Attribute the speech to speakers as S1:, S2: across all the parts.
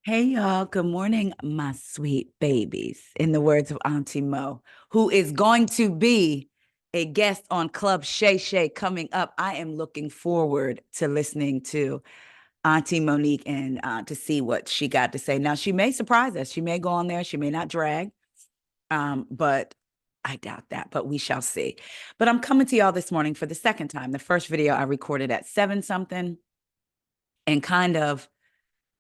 S1: Hey y'all, good morning, my sweet babies. In the words of Auntie Mo, who is going to be a guest on Club Shay Shay coming up. I am looking forward to listening to Auntie Monique and to see what she got to say. Now, she may surprise us. She may go on there. She may not drag, but I doubt that, but we shall see. But I'm coming to y'all this morning for the second time. The first video I recorded at 7 something and kind of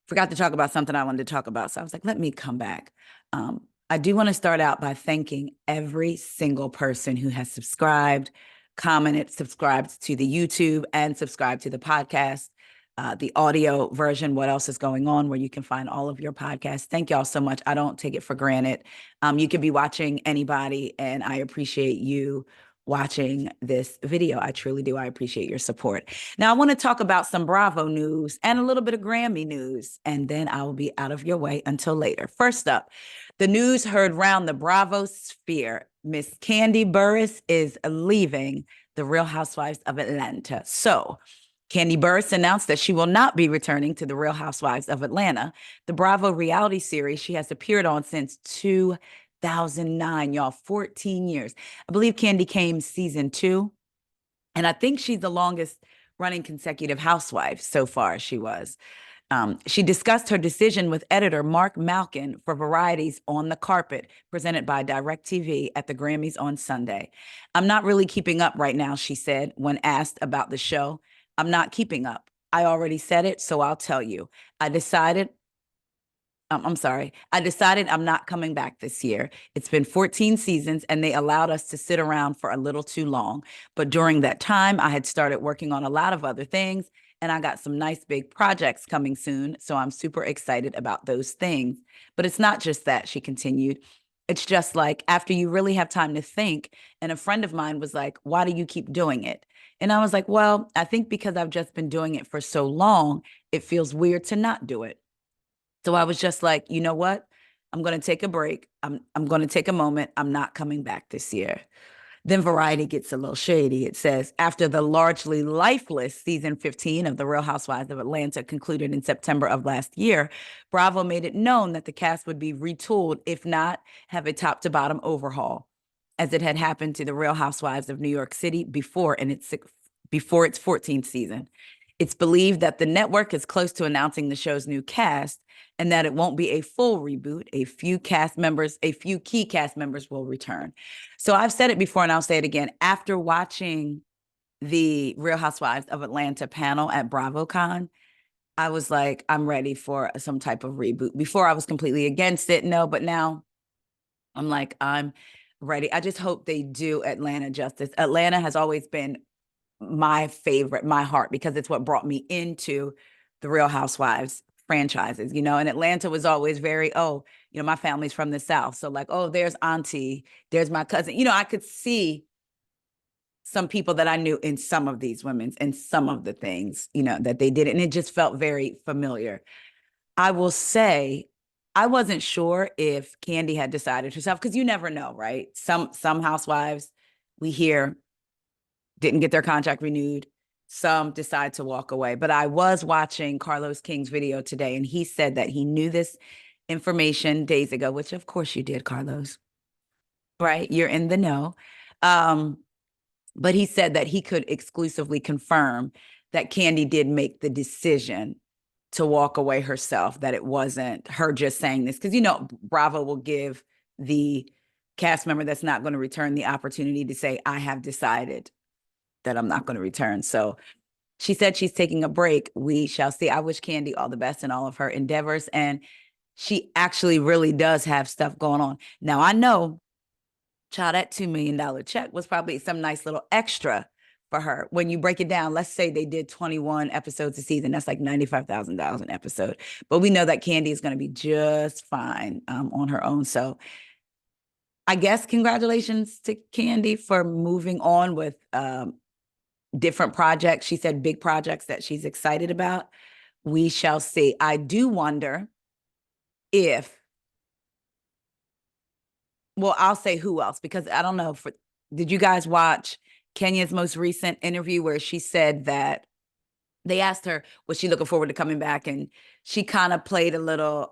S1: forgot to talk about something I wanted to talk about. So I was like, let me come back. I do want to start out by thanking every single person who has subscribed, commented, subscribed to the YouTube, and subscribed to the podcast, the audio version, What Else Is Going On, where you can find all of your podcasts. Thank y'all so much. I don't take it for granted. You could be watching anybody, and I appreciate you watching this video. I truly do. I appreciate your support. Now, I want to talk about some Bravo news and a little bit of Grammy news, and then I will be out of your way until later. First up, the news heard round the Bravo sphere. Miss Kandi Burruss is leaving the Real Housewives of Atlanta. So, Kandi Burruss announced that she will not be returning to the Real Housewives of Atlanta, the Bravo reality series she has appeared on since 2009, y'all, 14 years. I believe Kandi came season 2, and I think she's the longest running consecutive housewife so far. She discussed her decision with editor Mark Malkin for Variety's On the Carpet, presented by DirecTV at the Grammys on Sunday. I'm not really keeping up right now, she said when asked about the show. I'm not keeping up. I already said it, so I'll tell you. I'm sorry. I decided I'm not coming back this year. It's been 14 seasons and they allowed us to sit around for a little too long. But during that time, I had started working on a lot of other things and I got some nice big projects coming soon. So I'm super excited about those things. But it's not just that, she continued. It's just like after you really have time to think. And a friend of mine was like, why do you keep doing it? And I was like, well, I think because I've just been doing it for so long, it feels weird to not do it. So I was just like, you know what? I'm going to take a break. I'm going to take a moment. I'm not coming back this year. Then Variety gets a little shady. It says, after the largely lifeless season 15 of The Real Housewives of Atlanta concluded in September of last year, Bravo made it known that the cast would be retooled, if not have a top to bottom overhaul, as it had happened to The Real Housewives of New York City before its 14th season. It's believed that the network is close to announcing the show's new cast and that it won't be a full reboot. A few key cast members will return. So I've said it before and I'll say it again. After watching the Real Housewives of Atlanta panel at BravoCon, I was like, I'm ready for some type of reboot. Before I was completely against it, no, but now I'm like, I'm ready. I just hope they do Atlanta justice. Atlanta has always been my favorite, my heart, because it's what brought me into the Real Housewives franchises, and Atlanta was always very, oh, my family's from the South. So like, oh, there's auntie, there's my cousin. I could see some people that I knew in some of these women's and some of the things, that they did. And it just felt very familiar. I will say, I wasn't sure if Kandi had decided herself, because you never know, right? Some housewives we hear didn't get their contract renewed. Some decide to walk away. But I was watching Carlos King's video today, and he said that he knew this information days ago, which of course you did, Carlos, right? You're in the know. But he said that he could exclusively confirm that Kandi did make the decision to walk away herself, that it wasn't her just saying this. Because, Bravo will give the cast member that's not going to return the opportunity to say, I have decided that I'm not going to return. So she said she's taking a break. We shall see. I wish Kandi all the best in all of her endeavors. And she actually really does have stuff going on. Now, I know, child, that $2 million check was probably some nice little extra for her. When you break it down, let's say they did 21 episodes a season. That's like $95,000 an episode. But we know that Kandi is going to be just fine on her own. So I guess congratulations to Kandi for moving on with different projects. She said big projects that she's excited about. We shall see. I do wonder if, well, I'll say who else, because I don't know. Did you guys watch Kenya's most recent interview where she said that they asked her, was she looking forward to coming back? And she kind of played a little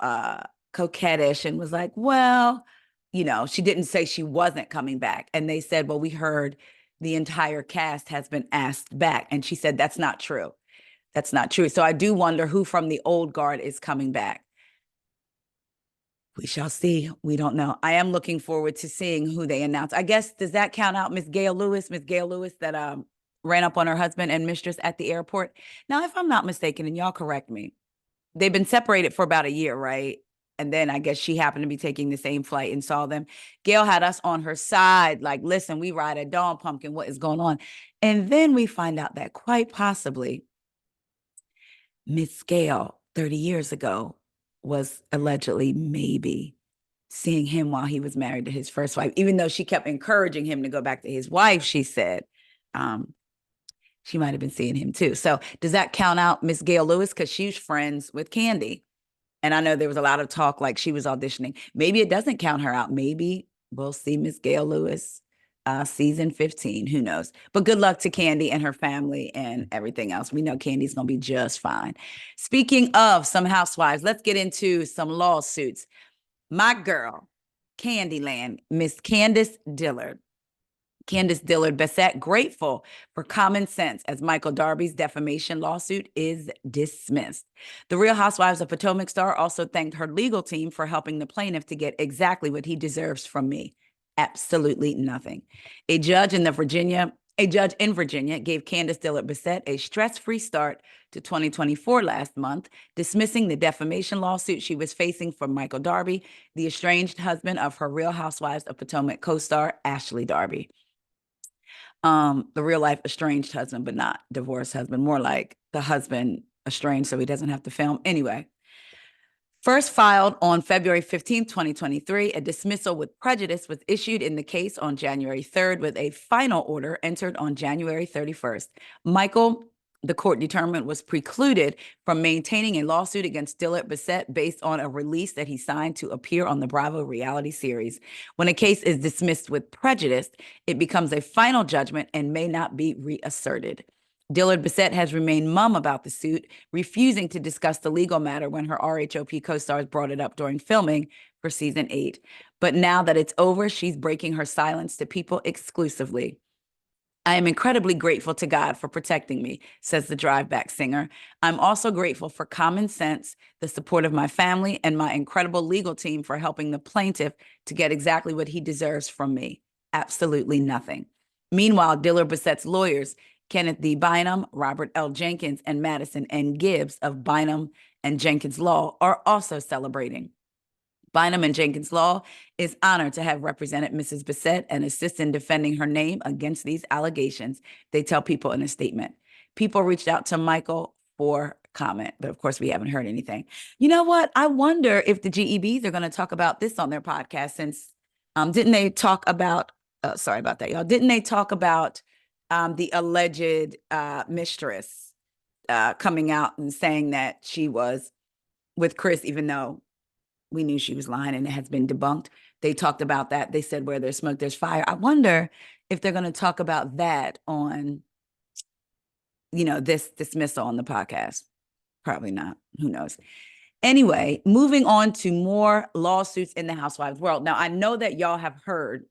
S1: coquettish and was like, well, she didn't say she wasn't coming back. And they said, well, we heard the entire cast has been asked back. And she said, that's not true. That's not true. So I do wonder who from the old guard is coming back. We shall see. We don't know. I am looking forward to seeing who they announce. I guess, does that count out Miss Gail Lewis? Miss Gail Lewis that ran up on her husband and mistress at the airport. Now, if I'm not mistaken, and y'all correct me, they've been separated for about a year, right? And then I guess she happened to be taking the same flight and saw them. Gail had us on her side, like, listen, we ride at dawn, pumpkin, what is going on? And then we find out that quite possibly Miss Gail, 30 years ago, was allegedly maybe seeing him while he was married to his first wife, even though she kept encouraging him to go back to his wife. She said she might have been seeing him too. So does that count out Miss Gail Lewis? Because she's friends with Kandi. And I know there was a lot of talk like she was auditioning. Maybe it doesn't count her out. Maybe we'll see Miss Gail Lewis season 15. Who knows? But good luck to Kandi and her family and everything else. We know Candi's going to be just fine. Speaking of some housewives, let's get into some lawsuits. My girl, Candyland, Miss Candiace Dillard. Candiace Dillard Bessette grateful for common sense as Michael Darby's defamation lawsuit is dismissed. The Real Housewives of Potomac star also thanked her legal team for helping the plaintiff to get exactly what he deserves from me. Absolutely nothing. A judge in Virginia gave Candiace Dillard Bessette a stress-free start to 2024 last month, dismissing the defamation lawsuit she was facing from Michael Darby, the estranged husband of her Real Housewives of Potomac co-star Ashley Darby. The real life estranged husband, but not divorced husband, more like the husband estranged so he doesn't have to film. Anyway, first filed on February 15th, 2023, a dismissal with prejudice was issued in the case on January 3rd with a final order entered on January 31st. Michael, the court determined, was precluded from maintaining a lawsuit against Dillard Bessette based on a release that he signed to appear on the Bravo reality series. When a case is dismissed with prejudice, it becomes a final judgment and may not be reasserted. Dillard Bessette has remained mum about the suit, refusing to discuss the legal matter when her RHOP co-stars brought it up during filming for season 8. But now that it's over, she's breaking her silence to people exclusively. I am incredibly grateful to God for protecting me, says the Driveback singer. I'm also grateful for common sense, the support of my family, and my incredible legal team for helping the plaintiff to get exactly what he deserves from me. Absolutely nothing. Meanwhile, Dillard Bessette's lawyers, Kenneth D. Bynum, Robert L. Jenkins, and Madison N. Gibbs of Bynum and Jenkins Law are also celebrating. Bynum and Jenkins Law is honored to have represented Mrs. Bessette and assist in defending her name against these allegations, they tell People in a statement. People reached out to Michael for comment, but of course we haven't heard anything. You know what? I wonder if the GEBs are going to talk about this on their podcast since didn't they talk about, sorry about that, y'all. Didn't they talk about the alleged mistress coming out and saying that she was with Chris, even though we knew she was lying and it has been debunked. They talked about that. They said where there's smoke, there's fire. I wonder if they're going to talk about that on, this dismissal on the podcast. Probably not. Who knows? Anyway, moving on to more lawsuits in the housewives world. Now, I know that y'all have heard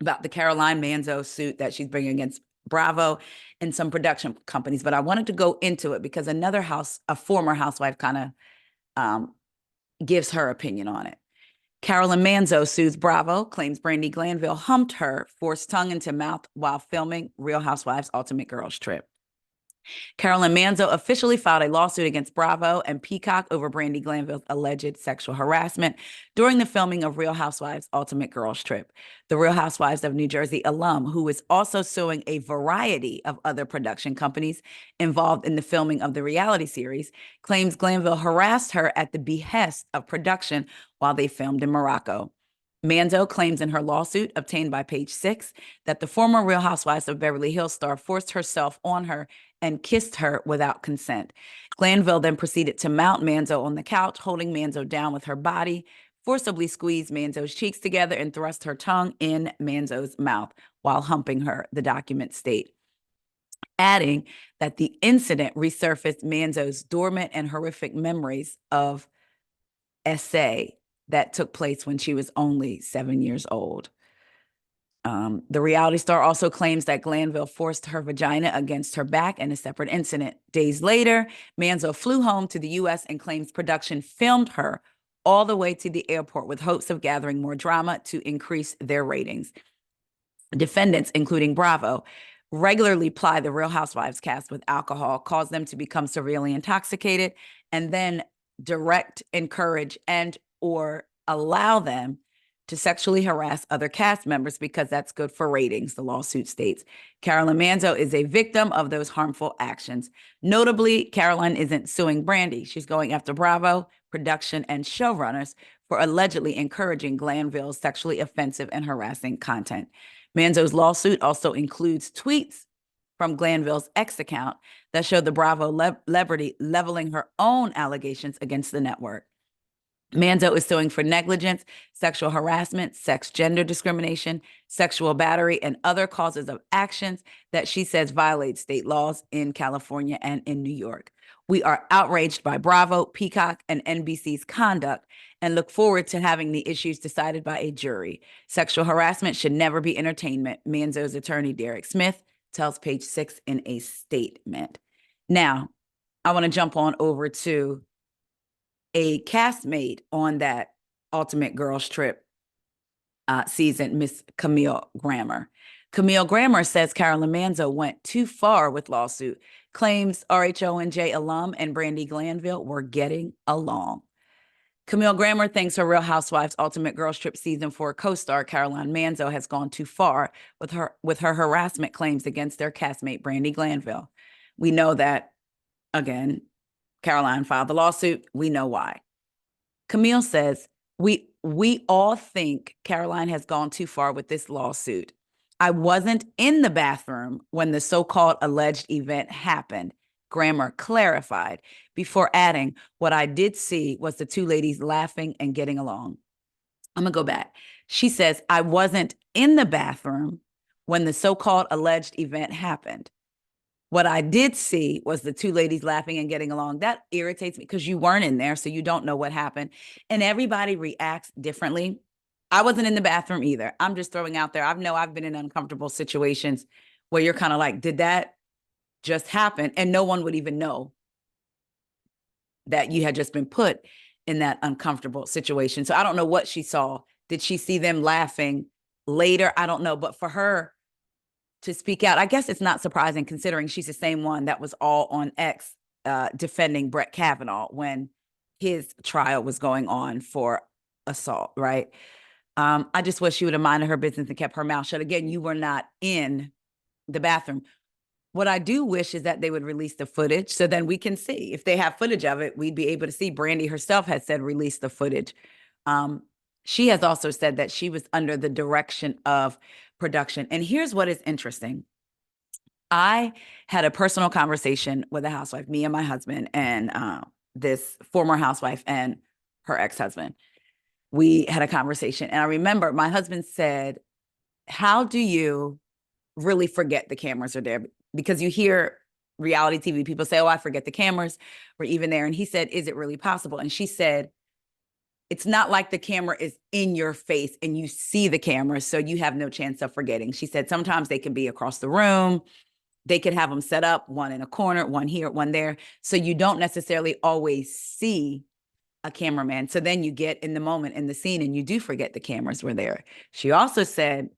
S1: about the Caroline Manzo suit that she's bringing against Bravo and some production companies, but I wanted to go into it because a former housewife kind of gives her opinion on it. Caroline Manzo sues Bravo, claims Brandi Glanville humped her, forced tongue into mouth while filming Real Housewives Ultimate Girls Trip. Caroline Manzo officially filed a lawsuit against Bravo and Peacock over Brandi Glanville's alleged sexual harassment during the filming of Real Housewives Ultimate Girls Trip. The Real Housewives of New Jersey alum, who is also suing a variety of other production companies involved in the filming of the reality series, claims Glanville harassed her at the behest of production while they filmed in Morocco. Manzo claims in her lawsuit, obtained by Page Six, that the former Real Housewives of Beverly Hills star forced herself on her and kissed her without consent. Glanville then proceeded to mount Manzo on the couch, holding Manzo down with her body, forcibly squeezed Manzo's cheeks together, and thrust her tongue in Manzo's mouth while humping her, the documents state. adding that the incident resurfaced Manzo's dormant and horrific memories of SA that took place when she was only 7 years old. The reality star also claims that Glanville forced her vagina against her back in a separate incident. Days later, Manzo flew home to the U.S. and claims production filmed her all the way to the airport with hopes of gathering more drama to increase their ratings. Defendants, including Bravo, regularly ply the Real Housewives cast with alcohol, cause them to become severely intoxicated, and then direct, encourage, and or allow them to sexually harass other cast members because that's good for ratings, the lawsuit states. Caroline Manzo is a victim of those harmful actions. Notably, Caroline isn't suing Brandy. She's going after Bravo, production, and showrunners for allegedly encouraging Glanville's sexually offensive and harassing content. Manzo's lawsuit also includes tweets from Glanville's X account that showed the Bravo celebrity leveling her own allegations against the network. Manzo is suing for negligence, sexual harassment, sex gender discrimination, sexual battery, and other causes of actions that she says violate state laws in California and in New York. We are outraged by Bravo, Peacock, and NBC's conduct and look forward to having the issues decided by a jury. Sexual harassment should never be entertainment, Manzo's attorney, Derek Smith, tells Page Six in a statement. Now, I want to jump on over to a castmate on that Ultimate Girls Trip season, Miss Camille Grammer. Camille Grammer says Caroline Manzo went too far with lawsuit, claims RHONJ alum and Brandy Glanville were getting along. Camille Grammer thinks her Real Housewives Ultimate Girls Trip season 4 co-star Caroline Manzo has gone too far with her harassment claims against their castmate Brandy Glanville. We know that, again, Caroline filed the lawsuit. We know why. Camille says, we all think Caroline has gone too far with this lawsuit. I wasn't in the bathroom when the so-called alleged event happened, Grammer clarified, before adding, what I did see was the two ladies laughing and getting along. I'm going to go back. She says, I wasn't in the bathroom when the so-called alleged event happened. What I did see was the two ladies laughing and getting along. That irritates me because you weren't in there, so you don't know what happened. And everybody reacts differently. I wasn't in the bathroom either. I'm just throwing out there. I've been in uncomfortable situations where you're kind of like, did that just happen? And no one would even know that you had just been put in that uncomfortable situation. So I don't know what she saw. Did she see them laughing later? I don't know. But for her to speak out, I guess it's not surprising considering she's the same one that was all on X defending Brett Kavanaugh when his trial was going on for assault, right? I just wish she would have minded her business and kept her mouth shut. Again, you were not in the bathroom. What I do wish is that they would release the footage so then we can see. If they have footage of it, we'd be able to see. Brandy herself has said release the footage. She has also said that she was under the direction of production. And here's what is interesting. I had a personal conversation with a housewife, me and my husband, and this former housewife and her ex-husband. We had a conversation. And I remember my husband said, how do you really forget the cameras are there? Because you hear reality TV people say, oh, I forget the cameras were even there. And he said, is it really possible? And she said, it's not like the camera is in your face and you see the camera, so you have no chance of forgetting. She said, sometimes they can be across the room. They could have them set up, one in a corner, one here, one there. So you don't necessarily always see a cameraman. So then you get in the moment in the scene and you do forget the cameras were there. She also said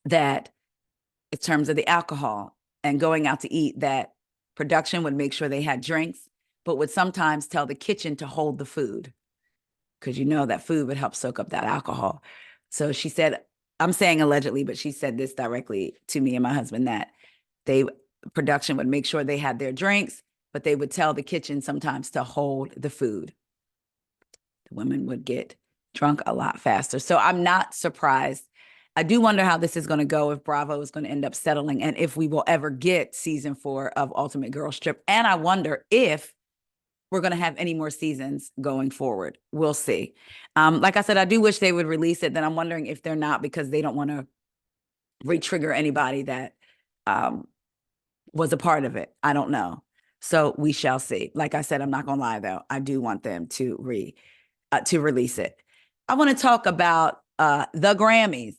S1: that in terms of the alcohol and going out to eat, that production would make sure they had drinks, but would sometimes tell the kitchen to hold the food because you know that food would help soak up that alcohol. So she said, I'm saying allegedly, but she said this directly to me and my husband, that production would make sure they had their drinks, but they would tell the kitchen sometimes to hold the food. The women would get drunk a lot faster. So I'm not surprised. I do wonder how this is going to go, if Bravo is going to end up settling, and if we will ever get season 4 of Ultimate Girls Trip. And I wonder if we're going to have any more seasons going forward. We'll see. Like I said, I do wish they would release it. Then I'm wondering if they're not, because they don't want to re-trigger anybody that was a part of it. I don't know. So we shall see. Like I said, I'm not gonna lie though. I do want them to release it. I want to talk about the Grammys.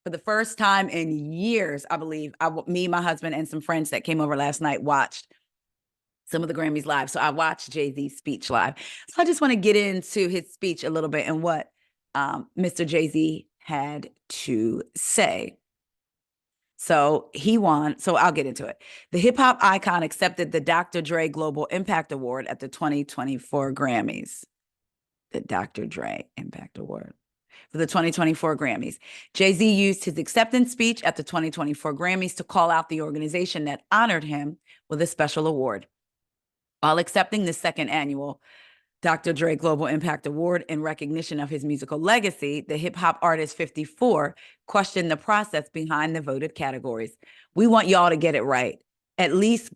S1: For the first time in years, I believe, me, my husband, and some friends that came over last night watched some of the Grammys live. So I watched Jay-Z's speech live. So I just want to get into his speech a little bit and what Mr. Jay-Z had to say. So he won. So I'll get into it. The hip hop icon accepted the Dr. Dre Global Impact Award at the 2024 Grammys. The Dr. Dre Impact Award for the 2024 Grammys. Jay-Z used his acceptance speech at the 2024 Grammys to call out the organization that honored him with a special award. While accepting the second annual Dr. Dre Global Impact Award in recognition of his musical legacy, the hip hop artist 54 questioned the process behind the voted categories. We want y'all to get it right, at least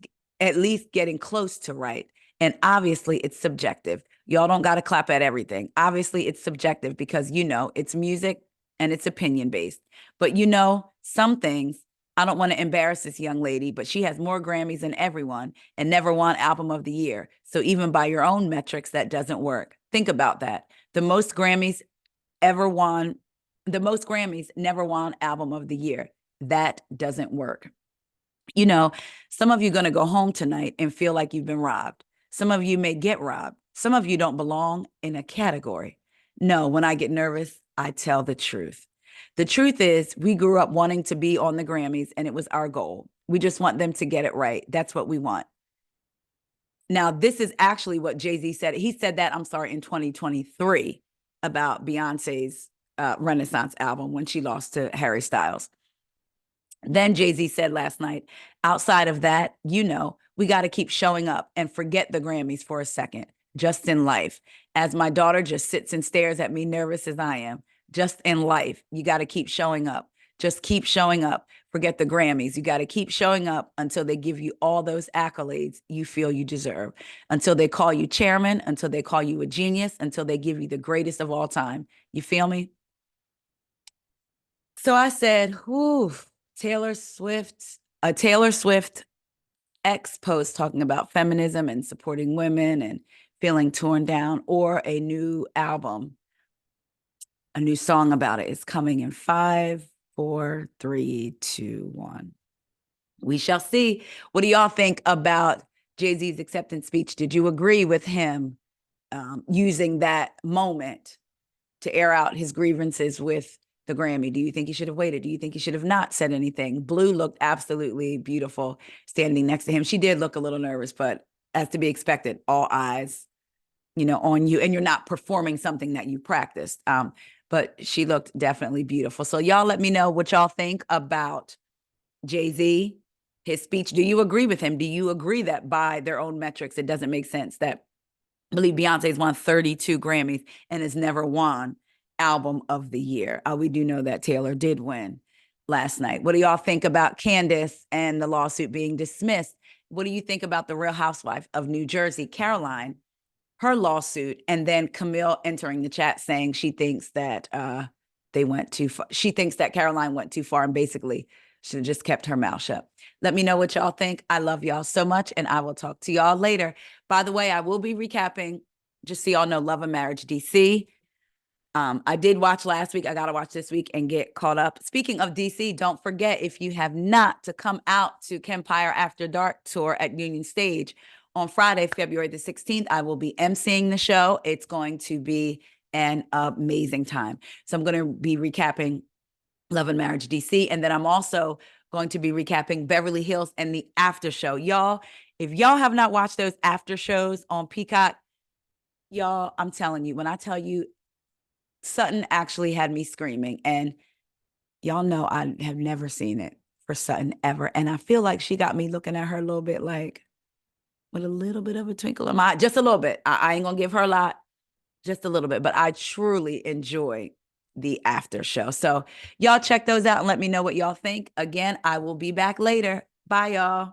S1: getting close to right. And obviously, it's subjective. Y'all don't got to clap at everything. Obviously, it's subjective because, it's music and it's opinion based. But, some things, I don't want to embarrass this young lady, but she has more Grammys than everyone and never won Album of the Year. So even by your own metrics, that doesn't work. Think about that. The most Grammys never won Album of the Year. That doesn't work. Some of you are going to go home tonight and feel like you've been robbed. Some of you may get robbed. Some of you don't belong in a category. No, when I get nervous, I tell the truth. The truth is, we grew up wanting to be on the Grammys, and it was our goal. We just want them to get it right. That's what we want. Now, this is actually what Jay-Z said. He said that, in 2023 about Beyonce's Renaissance album when she lost to Harry Styles. Then Jay-Z said last night, outside of that, we got to keep showing up and forget the Grammys for a second, just in life. As my daughter just sits and stares at me, nervous as I am, just in life, you got to keep showing up. Just keep showing up. Forget the Grammys. You got to keep showing up until they give you all those accolades you feel you deserve, until they call you chairman, until they call you a genius, until they give you the greatest of all time. You feel me? So I said, whew. Taylor Swift X post talking about feminism and supporting women and feeling torn down, or a new album, a new song about it is coming in 5, 4, 3, 2, 1. We shall see. What do y'all think about Jay-Z's acceptance speech? Did you agree with him using that moment to air out his grievances with the Grammy? Do you think he should have waited? Do you think he should have not said anything? Blue looked absolutely beautiful standing next to him. She did look a little nervous, but as to be expected, all eyes, on you, and you're not performing something that you practiced. But she looked definitely beautiful. So y'all let me know what y'all think about Jay-Z, his speech. Do you agree with him? Do you agree that by their own metrics, it doesn't make sense that, I believe Beyonce's won 32 Grammys and has never won Album of the Year. We do know that Taylor did win last night. What do y'all think about Candiace and the lawsuit being dismissed? What do you think about the Real Housewife of New Jersey, Caroline, her lawsuit, and then Camille entering the chat saying she thinks that they went too far. She thinks that Caroline went too far and basically should have just kept her mouth shut. Let me know what y'all think. I love y'all so much, and I will talk to y'all later. By the way, I will be recapping, just so y'all know, Love and Marriage DC. I did watch last week. I got to watch this week and get caught up. Speaking of DC, don't forget, if you have not, to come out to Kempire After Dark Tour at Union Stage on Friday, February the 16th. I will be emceeing the show. It's going to be an amazing time. So I'm going to be recapping Love and Marriage DC. And then I'm also going to be recapping Beverly Hills and the after show. Y'all, if y'all have not watched those after shows on Peacock, y'all, I'm telling you, when I tell you, Sutton actually had me screaming, and y'all know I have never seen it for Sutton ever. And I feel like she got me looking at her a little bit like with a little bit of a twinkle in my eye, just a little bit. I ain't gonna give her a lot, just a little bit, but I truly enjoy the after show. So y'all check those out and let me know what y'all think. Again, I will be back later. Bye, y'all.